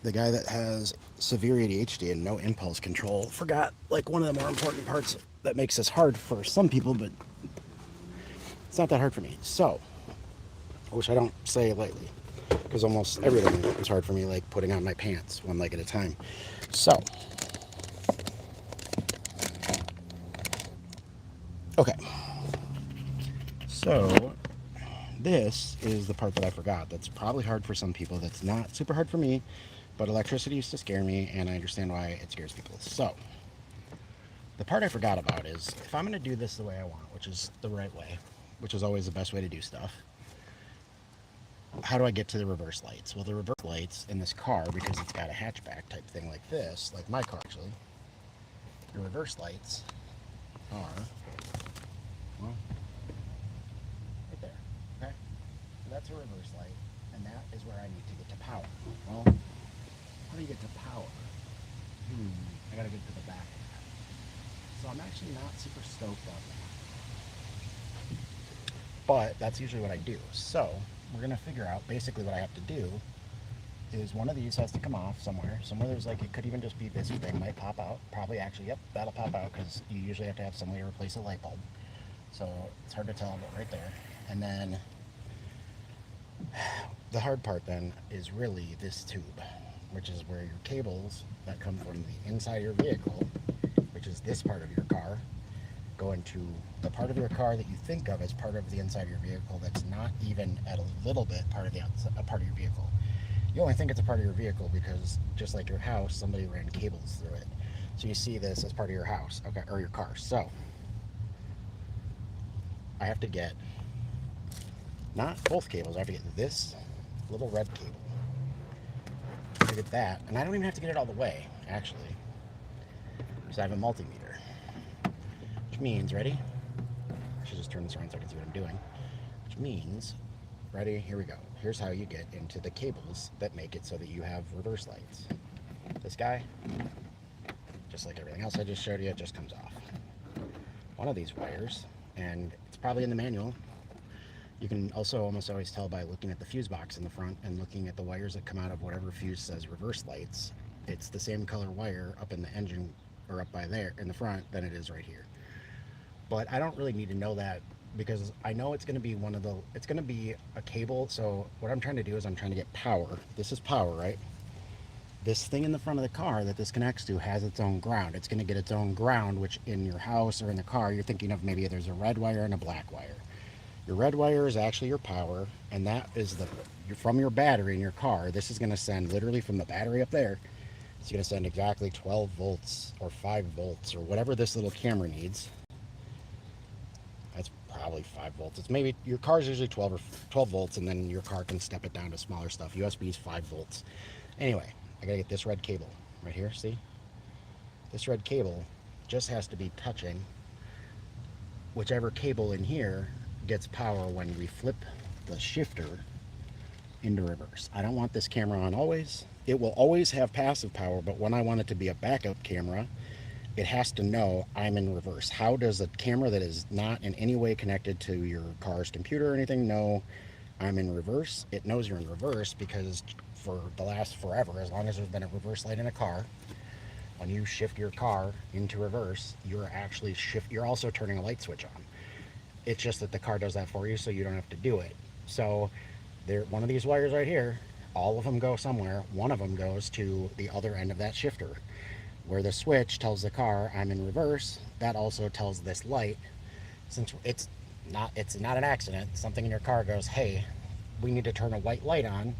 the guy that has severe ADHD and no impulse control forgot like one of the more important parts that makes this hard for some people, but it's not that hard for me. So, which I don't say lightly, because almost everything is hard for me, like putting on my pants one leg at a time. So, okay. So, this is the part that I forgot. That's probably hard for some people. That's not super hard for me, but electricity used to scare me, and I understand why it scares people. So, the part I forgot about is if I'm going to do this the way I want, which is the right way, which is always the best way to do stuff, how do I get to the reverse lights? Well, the reverse lights in this car, because it's got a hatchback type thing like this, like my car actually, the reverse lights are, well, right there, okay? So that's a reverse light, and that is where I need to get to power. Well, how do you get to power? I gotta get to the back of that. So I'm actually not super stoked on that. But that's usually what I do. So we're gonna figure out basically what I have to do is one of these has to come off somewhere. Somewhere there's like, it could even just be this thing might pop out. Probably actually, yep, that'll pop out because you usually have to have some way to replace a light bulb. So it's hard to tell, but right there. And then the hard part then is really this tube, which is where your cables that come from the inside of your vehicle, which is this part of your car, go into the part of your car that you think of as part of the inside of your vehicle that's not even at a little bit part of the outside, a part of your vehicle. You only think it's a part of your vehicle because just like your house, somebody ran cables through it. So you see this as part of your house, okay, or your car. So I have to get not both cables. I have to get this little red cable. To get that, and I don't even have to get it all the way, actually, because I have a multimeter. Which means, ready? I should just turn this around so I can see what I'm doing. Which means, ready? Here we go. Here's how you get into the cables that make it so that you have reverse lights. This guy, just like everything else I just showed you, it just comes off. One of these wires, and it's probably in the manual. You can also almost always tell by looking at the fuse box in the front and looking at the wires that come out of whatever fuse says reverse lights. It's the same color wire up in the engine, or up by there in the front, than it is right here. But I don't really need to know that because I know it's going to be it's going to be a cable. So what I'm trying to do is I'm trying to get power. This is power, right? This thing in the front of the car that this connects to has its own ground. It's going to get its own ground, which in your house or in the car, you're thinking of maybe there's a red wire and a black wire. Your red wire is actually your power, and that is from your battery in your car. This is going to send literally from the battery up there. It's going to send exactly 12 volts or 5 volts or whatever this little camera needs. That's probably 5 volts. It's maybe your car's usually 12 volts, and then your car can step it down to smaller stuff. USB is 5 volts. Anyway, I got to get this red cable right here. See? This red cable just has to be touching whichever cable in here gets power when we flip the shifter into reverse. I don't want this camera on always. It will always have passive power, but when I want it to be a backup camera, it has to know I'm in reverse. How does a camera that is not in any way connected to your car's computer or anything know I'm in reverse? It knows you're in reverse because for the last forever, as long as there's been a reverse light in a car, when you shift your car into reverse, you're also turning a light switch on. It's just that the car does that for you, so you don't have to do it. So one of these wires right here, all of them go somewhere. One of them goes to the other end of that shifter, where the switch tells the car I'm in reverse. That also tells this light, since it's not an accident. Something in your car goes, hey, we need to turn a white light on.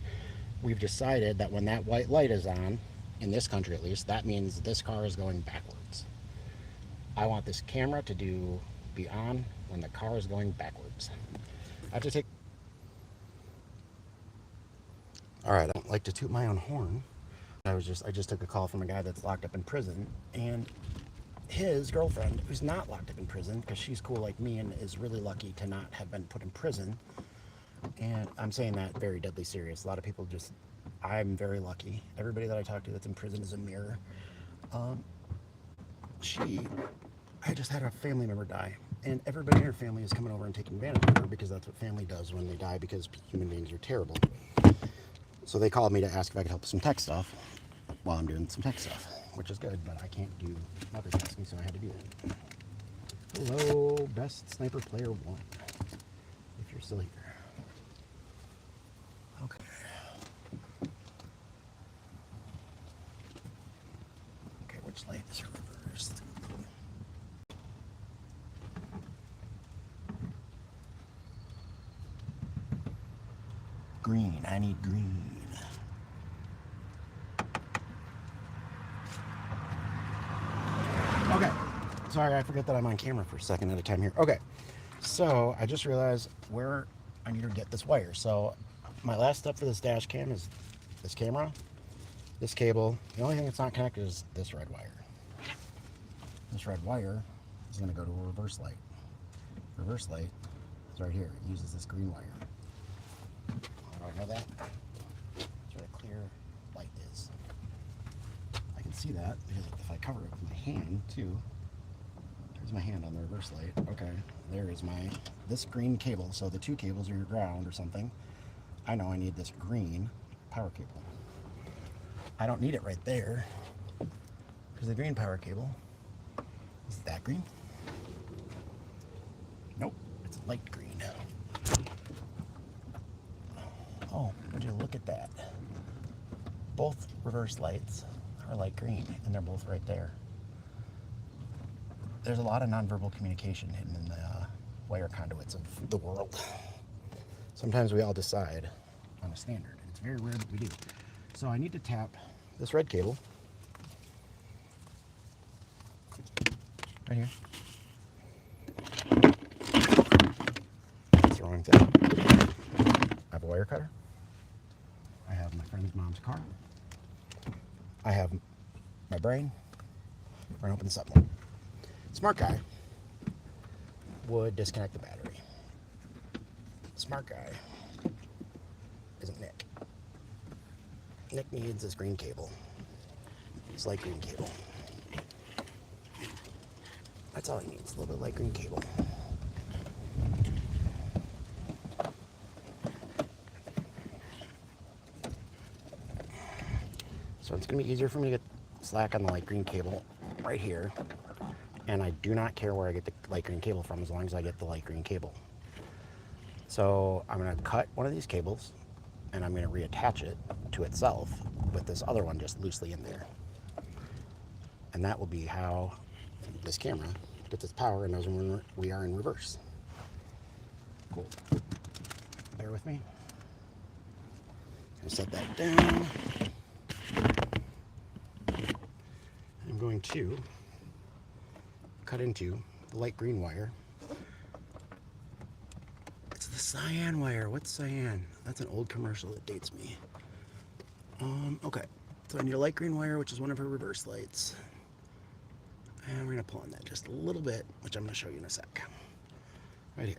We've decided that when that white light is on, in this country at least, that means this car is going backwards. I want this camera to be on when the car is going backwards. I have to take... Alright, I don't like to toot my own horn. I just took a call from a guy that's locked up in prison, and his girlfriend, who's not locked up in prison, because she's cool like me and is really lucky to not have been put in prison, and I'm saying that very deadly serious. A lot of people I'm very lucky. Everybody that I talk to that's in prison is a mirror. I just had a family member die, and everybody in her family is coming over and taking advantage of her because that's what family does when they die, because human beings are terrible. So they called me to ask if I could help with some tech stuff, while I'm doing some tech stuff, which is good, but I can't do multitasking, so I had to do it. Hello, best sniper player 1, if you're still here. Okay. Okay, which light is reversed? Green, I need green. Okay, sorry, I forget that I'm on camera for a second at a time here. Okay, so I just realized where I need to get this wire. So my last step for this dash cam is this camera, this cable. The only thing that's not connected is this red wire. This red wire is going to go to a reverse light. Reverse light is right here. It uses this green wire. How do I know that? That's where the clear light is. I can see that because if I cover it with my hand too, there's my hand on the reverse light. Okay, there is this green cable. So the two cables are your ground or something. I know I need this green power cable. I don't need it right there because the green power cable is that green. Nope, it's light green. Oh, would you look at that? Both reverse lights are light green, and they're both right there. There's a lot of nonverbal communication hidden in the wire conduits of the world. Sometimes we all decide on a standard, and it's very rare that we do. So I need to tap this red cable right here. That's the wrong thing. I have a wire cutter. I have my friend's mom's car. I have my brain. We're gonna open this up more. Smart guy would disconnect the battery. Smart guy isn't Nick. Nick needs this green cable. It's light green cable. That's all he needs, a little bit of light green cable. So it's going to be easier for me to get slack on the light green cable right here. And I do not care where I get the light green cable from as long as I get the light green cable. So I'm going to cut one of these cables and I'm going to reattach it to itself with this other one just loosely in there. And that will be how this camera gets its power and knows when we are in reverse. Cool. Bear with me. I'm going to set that down. I'm going to cut into the light green wire. It's the cyan wire. What's cyan? That's an old commercial that dates me. Okay, so I need a light green wire, which is one of her reverse lights. And we're going to pull on that just a little bit, which I'm going to show you in a sec. Right here.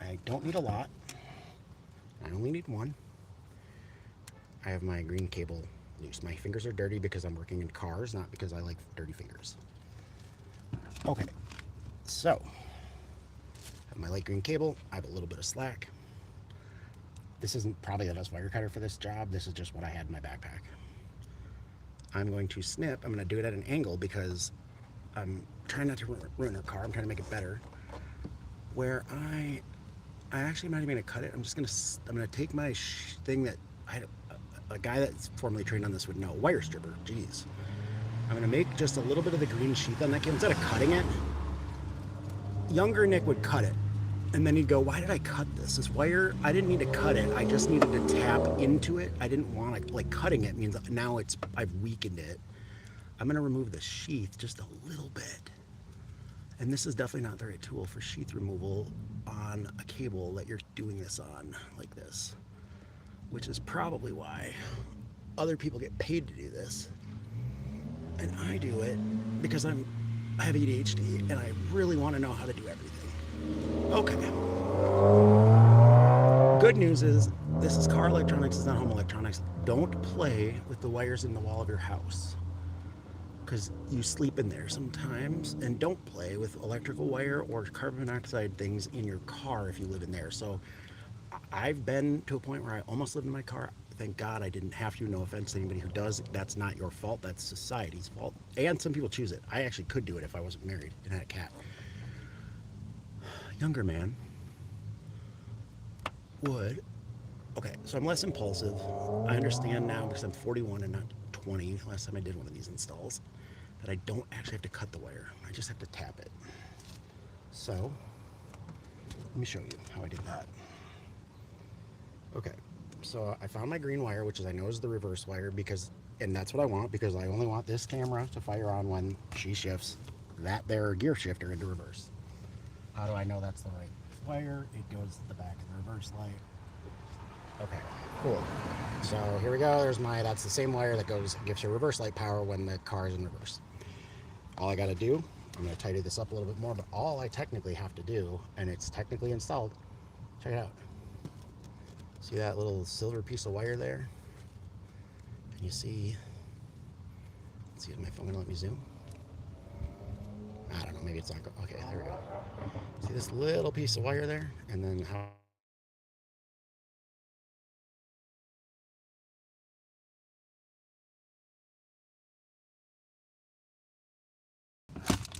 I don't need a lot. I only need one. I have my green cable loose. My fingers are dirty because I'm working in cars, not because I like dirty fingers. Okay, so I have my light green cable. I have a little bit of slack. This isn't probably the best wire cutter for this job. This is just what I had in my backpack. I'm going to snip. I'm going to do it at an angle because I'm trying not to ruin her car. I'm trying to make it better. Where I actually am not even going to cut it. I'm going to take my thing that I had a guy that's formerly trained on this would know, wire stripper. Jeez. I'm going to make just a little bit of the green sheath on that cable. Instead of cutting it, younger Nick would cut it. And then he'd go, why did I cut this? This wire, I didn't need to cut it. I just needed to tap into it. I didn't want to, like cutting it means now I've weakened it. I'm going to remove the sheath just a little bit. And this is definitely not the right tool for sheath removal on a cable that you're doing this on like this, which is probably why other people get paid to do this. And I do it because I have ADHD and I really want to know how to do everything. Okay. Good news is this is car electronics, it's not home electronics. Don't play with the wires in the wall of your house because you sleep in there sometimes. And don't play with electrical wire or carbon monoxide things in your car if you live in there. So I've been to a point where I almost lived in my car. Thank God I didn't have to. No offense to anybody who does. That's not your fault. That's society's fault. And some people choose it. I actually could do it if I wasn't married and had a cat. Younger man would. Okay, so I'm less impulsive. I understand now because I'm 41 and not 20. Last time I did one of these installs, that I don't actually have to cut the wire. I just have to tap it. So let me show you how I did that. Okay, so I found my green wire, which is I know is the reverse wire, because, and that's what I want, because I only want this camera to fire on when she shifts that there gear shifter into reverse. How do I know that's the right wire? It goes to the back of the reverse light. Okay, cool. So here we go. There's my, that's the same wire that gives you reverse light power when the car is in reverse. All I got to do, I'm going to tidy this up a little bit more, but all I technically have to do, and it's technically installed, check it out. See that little silver piece of wire there? And you see, let's see, is my phone going to let me zoom? I don't know, maybe it's not going, okay, there we go. See this little piece of wire there? And then how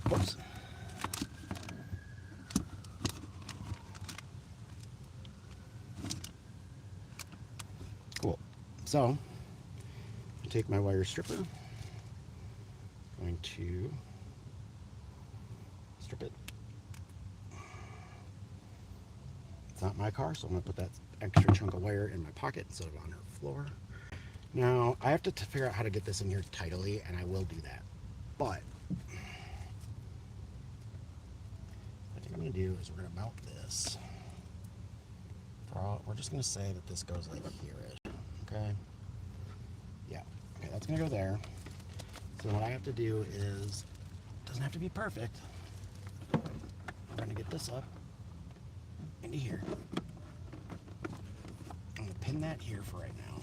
whoops. Cool. So, I take my wire stripper, going to strip it. It's not my car, so I'm going to put that extra chunk of wire in my pocket instead of on her floor. Now, I have to figure out how to get this in here tidily, and I will do that. But, what I think I'm going to do is we're going to mount this. We're just going to say that this goes like here-ish, okay? Yeah, okay, that's going to go there. So what I have to do is, it doesn't have to be perfect. We're going to get this up into here. I'm going to pin that here for right now.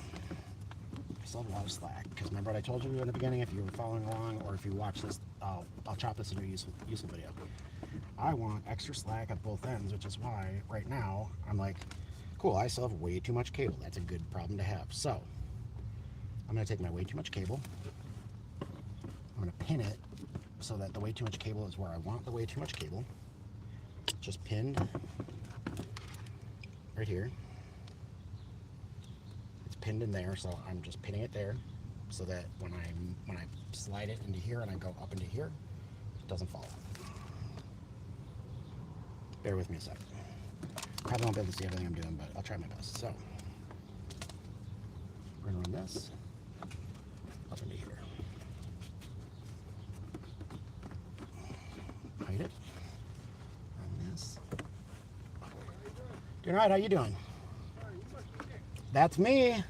I still have a lot of slack, because remember what I told you in the beginning, if you were following along, or if you watch this, I'll chop this into a useful video. I want extra slack at both ends, which is why right now I'm like, cool, I still have way too much cable. That's a good problem to have. So I'm going to take my way too much cable. I'm going to pin it so that the way too much cable is where I want the way too much cable. Just pinned right here. It's pinned in there, so I'm just pinning it there so that when I slide it into here and I go up into here, it doesn't fall out. Bear with me a second. Probably won't be able to see everything I'm doing, but I'll try my best. So we're going to run this up into here. Hide it. Run this. Doing all right. How you doing? That's me.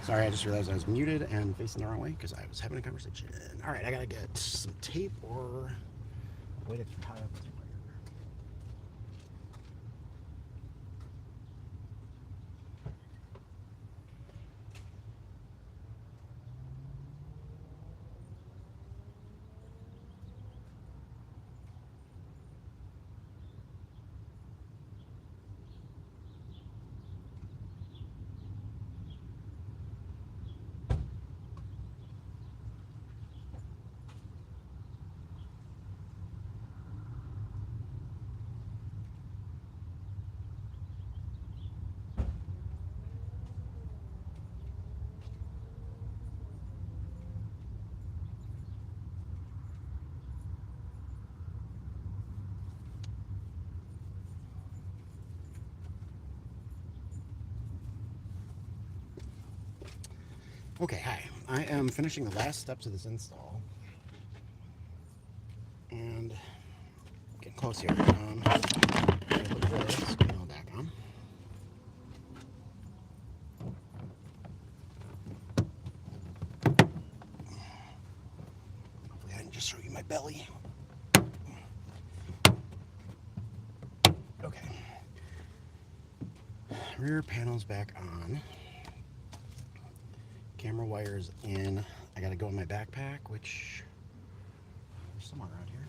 Sorry, I just realized I was muted and facing the wrong way because I was having a conversation. All right, I gotta get some tape or a way to tie up this wire. Okay, hi. I am finishing the last steps of this install and getting close here. Put this panel back on. Hopefully I didn't just show you my belly. Okay. Rear panel's back on. Camera wires in. I gotta go in my backpack, which is somewhere around here.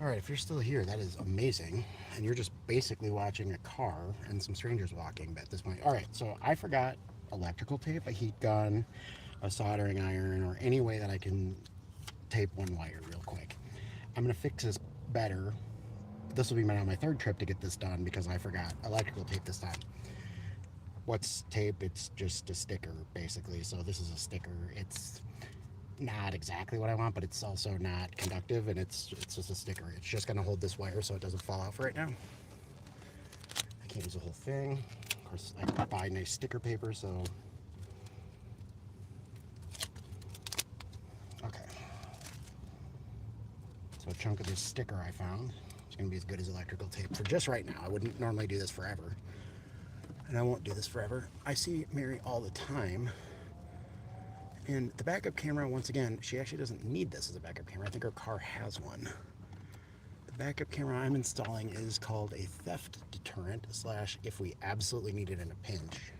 All right, if you're still here, that is amazing. And you're just basically watching a car and some strangers walking at this point. All right, so I forgot electrical tape, a heat gun, a soldering iron, or any way that I can tape one wire real quick. I'm gonna fix this better. This will be my third trip to get this done because I forgot electrical tape this time. What's tape? It's just a sticker, basically. So this is a sticker. It's not exactly what I want, but it's also not conductive, and it's just a sticker. It's just gonna hold this wire so it doesn't fall out for right now. I can't use the whole thing. Of course, I can buy nice sticker paper, so okay. chunk of this sticker I found. It's going to be as good as electrical tape for just right now. I wouldn't normally do this forever, and I won't do this forever. I see Mary all the time, and the backup camera, once again, she actually doesn't need this as a backup camera. I think her car has one. The backup camera I'm installing is called a theft deterrent / if we absolutely need it in a pinch,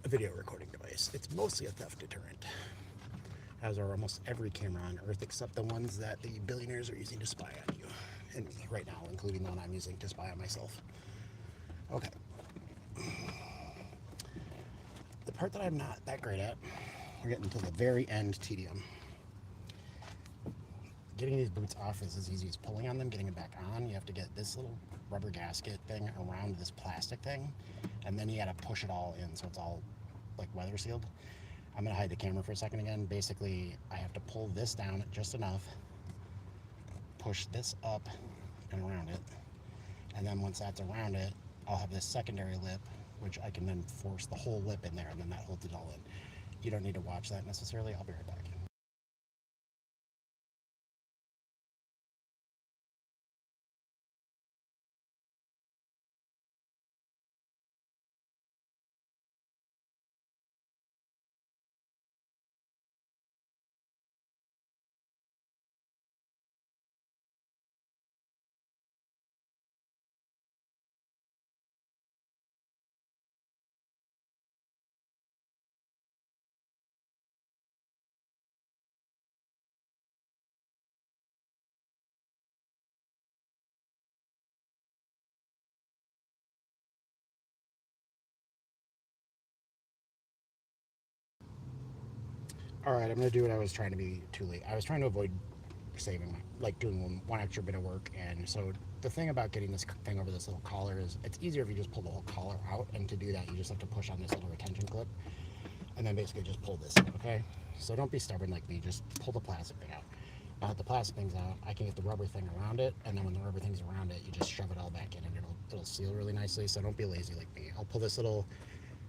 a video recording device. It's mostly a theft deterrent, as are almost every camera on earth except the ones that the billionaires are using to spy on you and me right now, including the one I'm using to spy on myself. Okay. The part that I'm not that great at, we're getting to the very end tedium. Getting these boots off is as easy as pulling on them, getting them back on. You have to get this little rubber gasket thing around this plastic thing, and then you gotta push it all in so it's all like weather sealed. I'm gonna hide the camera for a second again. Basically, I have to pull this down just enough, push this up and around it, and then once that's around it, I'll have this secondary lip, which I can then force the whole lip in there, and then that holds it all in. You don't need to watch that necessarily. I'll be right back. All right, I'm gonna do what I was trying to be too late. I was trying to avoid saving like doing one extra bit of work, and so the thing about getting this thing over this little collar is it's easier if you just pull the whole collar out, and to do that you just have to push on this little retention clip and then basically just pull this out, okay? So don't be stubborn like me, just pull the plastic thing out. Now that the plastic thing's out, I can get the rubber thing around it, and then when the rubber thing's around it, you just shove it all back in and it'll seal really nicely. So don't be lazy like me. I'll pull this little,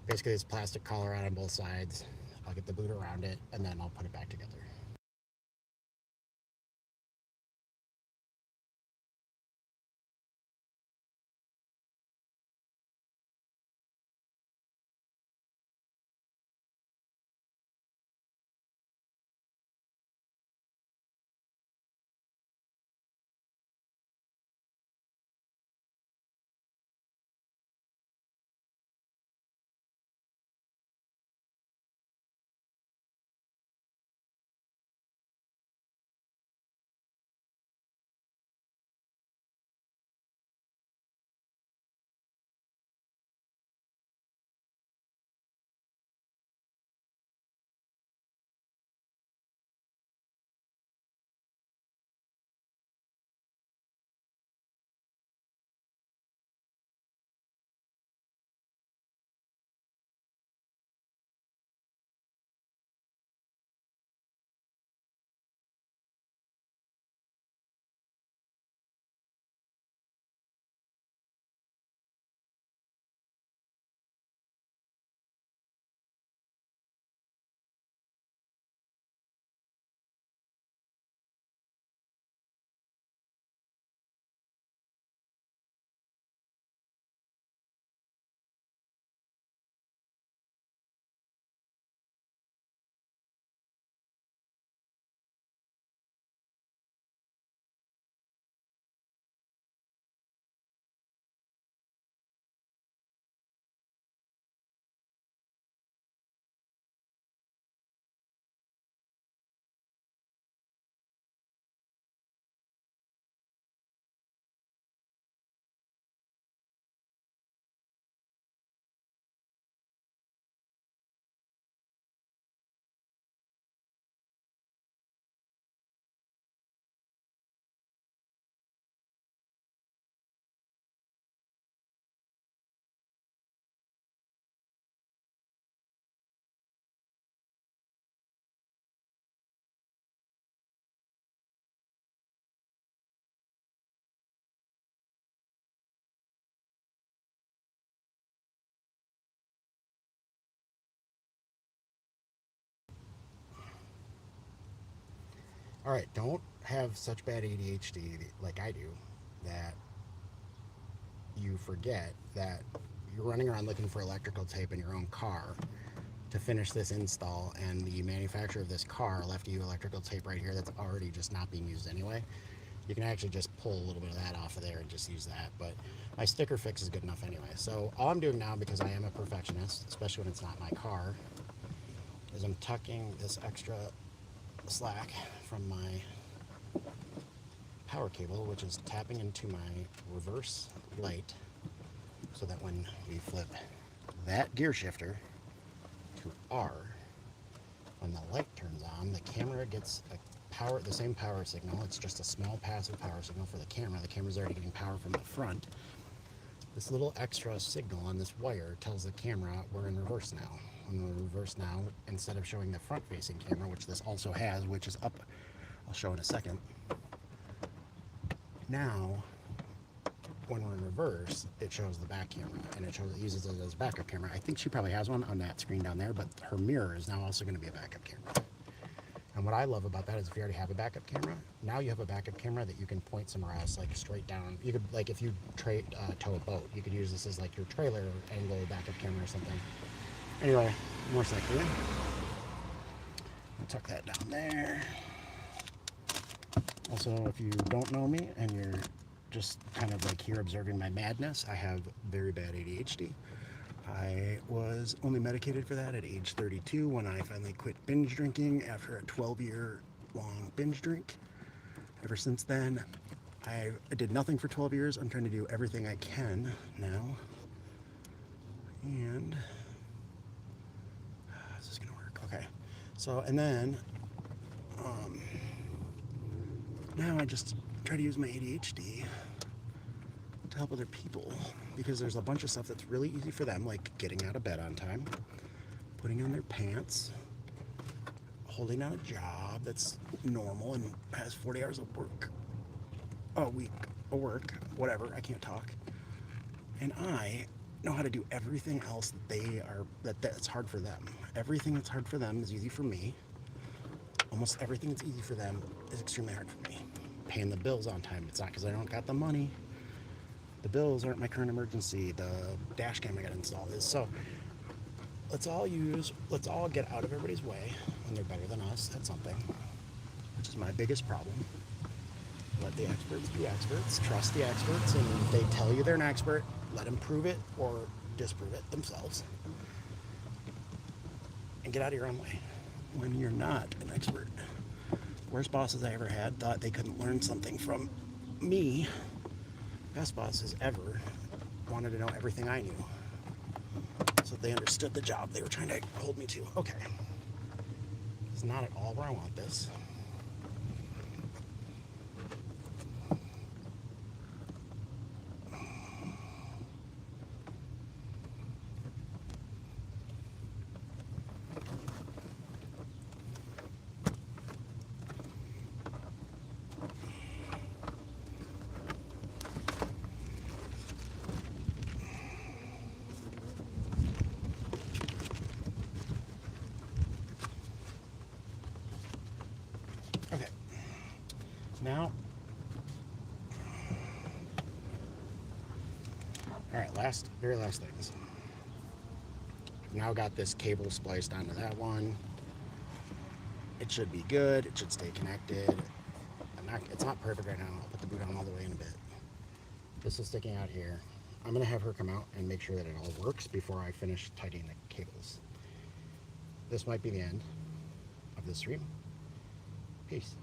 basically this plastic collar out on both sides. I'll get the boot around it, and then I'll put it back together. All right, don't have such bad ADHD like I do that you forget that you're running around looking for electrical tape in your own car to finish this install, and the manufacturer of this car left you electrical tape right here that's already just not being used anyway. You can actually just pull a little bit of that off of there and just use that, but my sticker fix is good enough anyway. So all I'm doing now, because I am a perfectionist, especially when it's not my car, is I'm tucking this extra slack from my power cable, which is tapping into my reverse light, so that when we flip that gear shifter to R, when the light turns on, the camera gets the same power signal. It's just a small passive power signal for the camera. The camera's already getting power from the front. This little extra signal on this wire tells the camera we're in reverse now. When we're in reverse now, instead of showing the front-facing camera, which this also has, which is up, I'll show in a second. Now, when we're in reverse, it shows the back camera, and it uses it as a backup camera. I think she probably has one on that screen down there, but her mirror is now also going to be a backup camera. And what I love about that is if you already have a backup camera, now you have a backup camera that you can point somewhere else, like straight down. You could, like if you tow a boat, you could use this as like your trailer angle backup camera or something. Anyway, more secondly, I'll tuck that down there. Also, if you don't know me and you're just kind of like here observing my madness, I have very bad ADHD. I was only medicated for that at age 32 when I finally quit binge drinking after a 12-year long binge drink. Ever since then, I did nothing for 12 years. I'm trying to do everything I can now. And is this gonna work? Okay. So, and then now I just try to use my ADHD to help other people, because there's a bunch of stuff that's really easy for them, like getting out of bed on time, putting on their pants, holding down a job that's normal and has 40 hours of work a week, whatever, I can't talk. And I know how to do everything else that's hard for them. Everything that's hard for them is easy for me. Almost everything that's easy for them is extremely hard for me. Paying the bills on time, it's not because I don't got the money. The bills aren't my current emergency. The dash cam I got installed is. So let's all get out of everybody's way when they're better than us at something, which is my biggest problem. Let the experts be experts. Trust the experts, and if they tell you they're an expert, let them prove it or disprove it themselves. And get out of your own way when you're not an expert. Worst bosses I ever had thought they couldn't learn something from me. Best bosses ever wanted to know everything I knew, so they understood the job they were trying to hold me to. Okay. It's not at all where I want this. Okay. Now, all right, very last things. I've now got this cable spliced onto that one. It should be good. It should stay connected. It's not perfect right now. I'll put the boot on all the way in a bit. This is sticking out here. I'm going to have her come out and make sure that it all works before I finish tightening the cables. This might be the end of this stream. Peace.